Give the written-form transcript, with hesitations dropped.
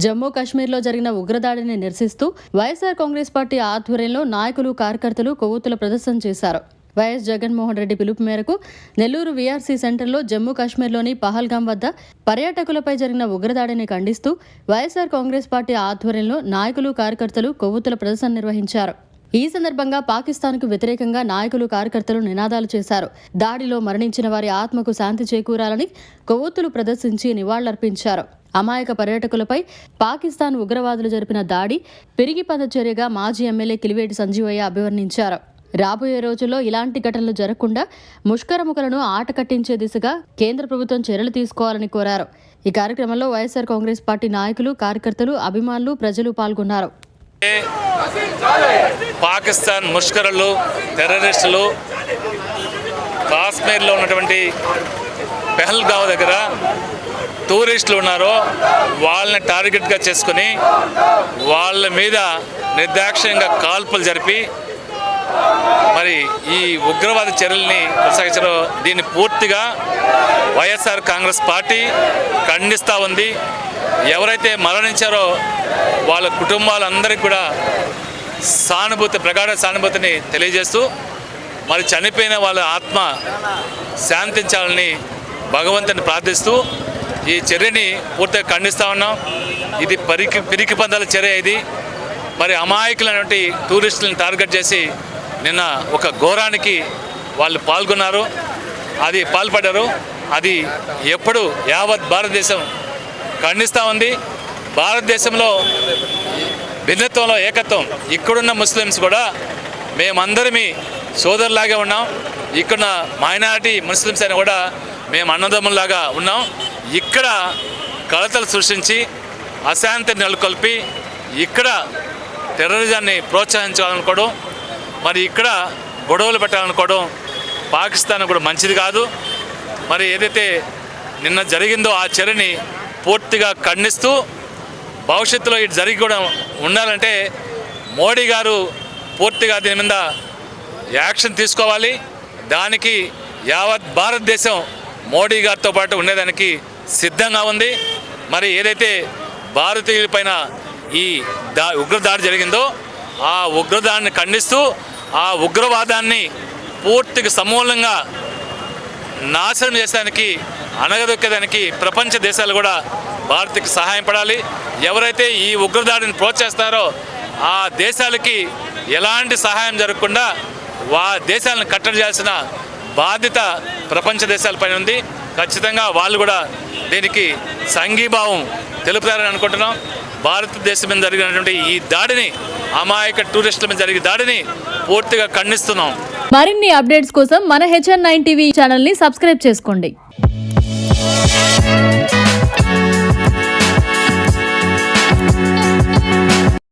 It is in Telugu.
జమ్మూ కాశ్మీర్లో జరిగిన ఉగ్రదాడిని నిరసిస్తూ వైఎస్ఆర్ కాంగ్రెస్ పార్టీ ఆధ్వర్యంలో నాయకులు కార్యకర్తలు కొవ్వొత్తుల ప్రదర్శన చేశారు. వైఎస్ జగన్మోహన్ రెడ్డి పిలుపు మేరకు నెల్లూరు వీఆర్సీ సెంటర్లో జమ్మూ కాశ్మీర్లోని పహల్గాం వద్ద పర్యాటకులపై జరిగిన ఉగ్రదాడిని ఖండిస్తూ వైఎస్ఆర్ కాంగ్రెస్ పార్టీ ఆధ్వర్యంలో నాయకులు కార్యకర్తలు కొవ్వొత్తుల ప్రదర్శన నిర్వహించారు. ఈ సందర్భంగా పాకిస్తాన్కు వ్యతిరేకంగా నాయకులు కార్యకర్తలు నినాదాలు చేశారు. దాడిలో మరణించిన వారి ఆత్మకు శాంతి చేకూరాలని కొవ్వొత్తులు ప్రదర్శించి నివాళులర్పించారు. అమాయక పర్యాటకులపై పాకిస్తాన్ ఉగ్రవాదులు జరిపిన దాడి పిరిగిపంద చర్యగా మాజీ ఎమ్మెల్యే కిలివేటి సంజీవయ్య అభివర్ణించారు. రాబోయే రోజుల్లో ఇలాంటి ఘటనలు జరగకుండా ముష్కరముఖలను ఆట కట్టించే దిశగా కేంద్ర ప్రభుత్వం చర్యలు తీసుకోవాలని కోరారు. ఈ కార్యక్రమంలో వైఎస్ఆర్ కాంగ్రెస్ పార్టీ నాయకులు, కార్యకర్తలు, అభిమానులు, ప్రజలు పాల్గొన్నారు. పాకిస్తాన్ ముష్కరులు, టెర్రరిస్టులు కాశ్మీర్లో ఉన్నటువంటి పెహల్గావ్ దగ్గర టూరిస్టులు ఉన్నారో వాళ్ళని టార్గెట్గా చేసుకుని వాళ్ళ మీద నిర్దాక్ష్యంగా కాల్పులు జరిపి మరి ఈ ఉగ్రవాద చర్యల్ని కొనసాగించడం, దీన్ని పూర్తిగా వైఎస్ఆర్ కాంగ్రెస్ పార్టీ ఖండిస్తూ ఉంది. ఎవరైతే మరణించారో వాళ్ళ కుటుంబాలందరికీ కూడా ప్రగాఢ సానుభూతిని తెలియజేస్తూ మరి చనిపోయిన వాళ్ళ ఆత్మ శాంతించాలని భగవంతుని ప్రార్థిస్తూ ఈ చర్యని పూర్తిగా ఖండిస్తూ ఉన్నాం. ఇది పిరికి పందాల చర్య. ఇది మరి అమాయకులైనటువంటి టూరిస్టులను టార్గెట్ చేసి నిన్న ఒక ఘోరానికి వాళ్ళు పాల్పడ్డారు. అది ఎప్పుడు యావత్ భారతదేశం ఖండిస్తూ ఉంది. భారతదేశంలో భిన్నత్వంలో ఏకత్వం. ఇక్కడున్న ముస్లిమ్స్ కూడా మేమందరమీ సోదరులాగే ఉన్నాం. ఇక్కడున్న మైనారిటీ ముస్లిమ్స్ అయినా కూడా మేము అన్నదమ్ముల్లాగా ఉన్నాం. ఇక్కడ కలతలు సృష్టించి అశాంతిని నెలకొల్పి ఇక్కడ టెర్రరిజాన్ని ప్రోత్సహించాలనుకోవడం, మరి ఇక్కడ గొడవలు పెట్టాలనుకోవడం పాకిస్తాన్ కూడా మంచిది కాదు. మరి ఏదైతే నిన్న జరిగిందో ఆ చర్యని పూర్తిగా ఖండిస్తూ భవిష్యత్తులో ఇటు జరిగి కూడా ఉండాలంటే మోడీ గారు పూర్తిగా దీని మీద యాక్షన్ తీసుకోవాలి. దానికి యావత్ భారతదేశం మోడీ గారితో పాటు ఉండేదానికి సిద్ధంగా ఉంది. మరి ఏదైతే భారతీయులపైన ఈ ఉగ్రదాడి జరిగిందో ఆ ఉగ్రదాడిని ఖండిస్తూ ఆ ఉగ్రవాదాన్ని పూర్తిగా సమూలంగా నాశనం చేసేదానికి, అణగదొక్కేదానికి ప్రపంచ దేశాలు కూడా భారత్కి సహాయం పడాలి. ఎవరైతే ఈ ఉగ్రదాడిని ప్రోత్సహిస్తారో ఆ దేశాలకి ఎలాంటి సహాయం జరగకుండా దేశాలను కట్టడి చేయాల్సిన బాధ్యత ప్రపంచ దేశాలపైన ఉంది. ఖచ్చితంగా వాళ్ళు కూడా దీనికి సంఘీభావం తెలుపుతారని అనుకుంటున్నాం. భారతదేశం మీద జరిగినటువంటి ఈ దాడిని, అమాయక టూరిస్టుల మీద జరిగే దాడిని పూర్తిగా ఖండిస్తున్నాం. మరిన్ని అప్డేట్స్ కోసం మన HN9 టీవీ ఛానల్ని సబ్స్క్రైబ్ చేసుకోండి.